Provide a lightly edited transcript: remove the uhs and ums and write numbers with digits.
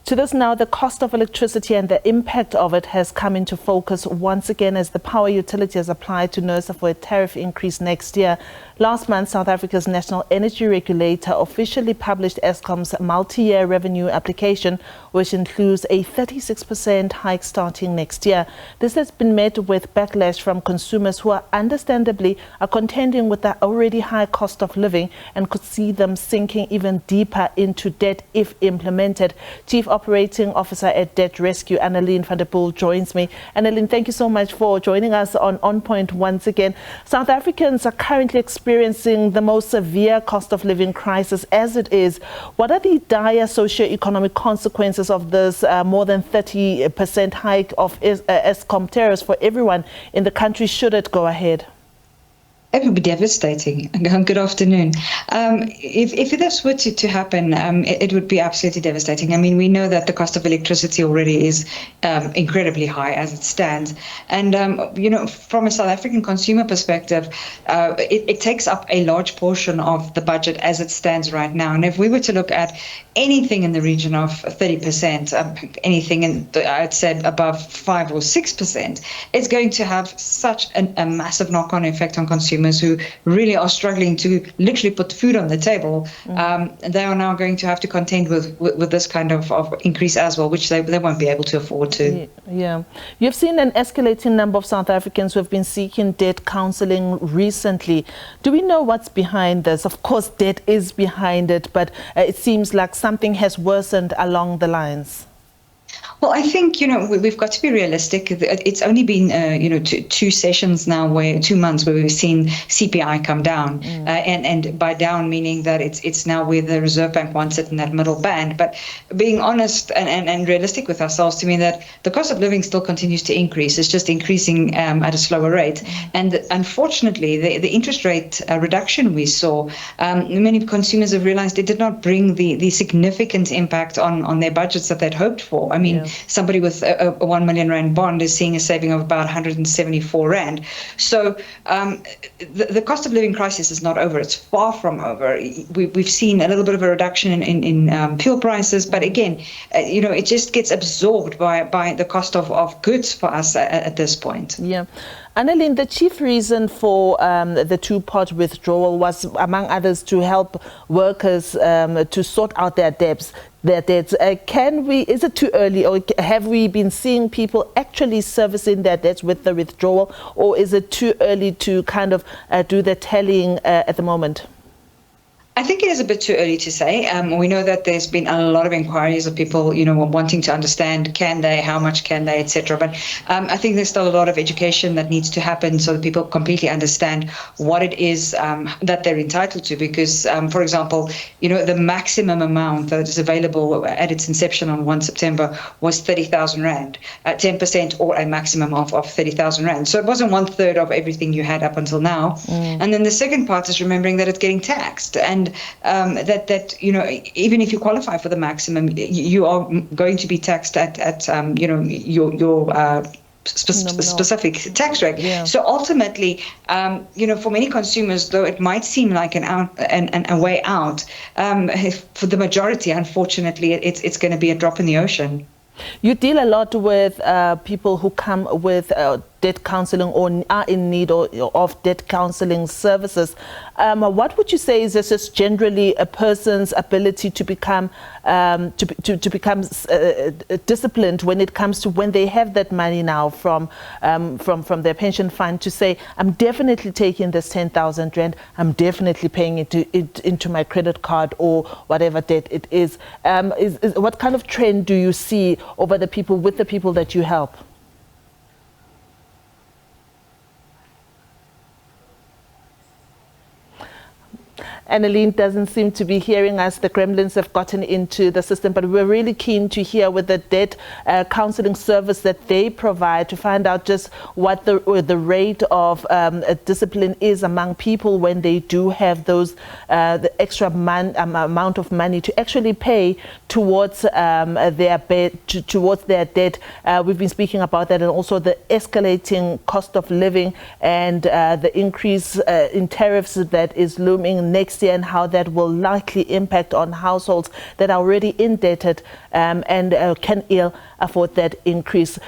To this now, the cost of electricity and the impact of it has come into focus once again as the power utility has applied to NERSA for a tariff increase next year. Last month, South Africa's national energy regulator officially published Eskom's multi-year revenue application, which includes a 36% hike starting next year. This has been met with backlash from consumers who are understandably contending with the already high cost of living and could see them sinking even deeper into debt if implemented. Chief Operating Officer at Debt Rescue, Annaline van der Poel, joins me. Annaline, thank you so much for joining us on Point once again. South Africans are currently experiencing the most severe cost of living crisis as it is. What are the dire socioeconomic consequences of this more than 30% hike of Eskom tariffs for everyone in the country should it go ahead? It would be devastating. Good afternoon. If this were to happen, it would be absolutely devastating. I mean, we know that the cost of electricity already is incredibly high as it stands. And, from a South African consumer perspective, it takes up a large portion of the budget as it stands right now. And if we were to look at anything in the region of 30%, anything I'd say above 5 or 6%, it's going to have such a massive knock-on effect on consumers who really are struggling to literally put food on the table. They are now going to have to contend with this kind of increase as well, which they won't be able to afford to. Yeah. You've seen an escalating number of South Africans who have been seeking debt counseling recently. Do we know what's behind this? Of course, debt is behind it, but it seems like something has worsened along the lines. Well, I think, we've got to be realistic. It's only been, 2 sessions now, 2 months where we've seen CPI come down. And by down, meaning that it's now where the Reserve Bank wants it in that middle band. But being honest and realistic with ourselves to mean that the cost of living still continues to increase. It's just increasing at a slower rate. And unfortunately, the interest rate reduction we saw, many consumers have realized it did not bring the significant impact on their budgets that they'd hoped for. I mean, somebody with a 1 million rand bond is seeing a saving of about 174 rand. So the cost of living crisis is not over. It's far from over. We've seen a little bit of a reduction in fuel prices, but again, it just gets absorbed by the cost of goods for us at this point. Yeah. Annaline, the chief reason for the two-part withdrawal was, among others, to help workers to sort out their debts. Is it too early, or have we been seeing people actually servicing their debts with the withdrawal, or is it too early to kind of do the tallying at the moment? I think it is a bit too early to say. We know that there's been a lot of inquiries of people, wanting to understand, can they, how much can they, etc. But I think there's still a lot of education that needs to happen so that people completely understand what it is that they're entitled to. Because, for example, the maximum amount that is available at its inception on 1 September was 30,000 rand, 10% or a maximum of 30,000 rand. So it wasn't 1/3 of everything you had up until now. And then the second part is remembering that it's getting taxed, and that even if you qualify for the maximum, you are going to be taxed at your specific tax rate. Yeah. So ultimately, for many consumers, though it might seem like a way out, for the majority, unfortunately, it's going to be a drop in the ocean. You deal a lot with people who come with debt counseling or are in need of debt counseling services. What would you say is just generally a person's ability to become disciplined when it comes to when they have that money now from their pension fund to say, I'm definitely taking this 10,000 rand, I'm definitely paying it into my credit card or whatever debt it is. What kind of trend do you see over the people that you help? Annaline doesn't seem to be hearing us. The gremlins have gotten into the system, but we're really keen to hear with the debt counseling service that they provide to find out just what the rate of discipline is among people when they do have those the extra amount of money to actually pay towards towards their debt. We've been speaking about that, and also the escalating cost of living and the increase in tariffs that is looming next next year and how that will likely impact on households that are already indebted and can ill afford that increase.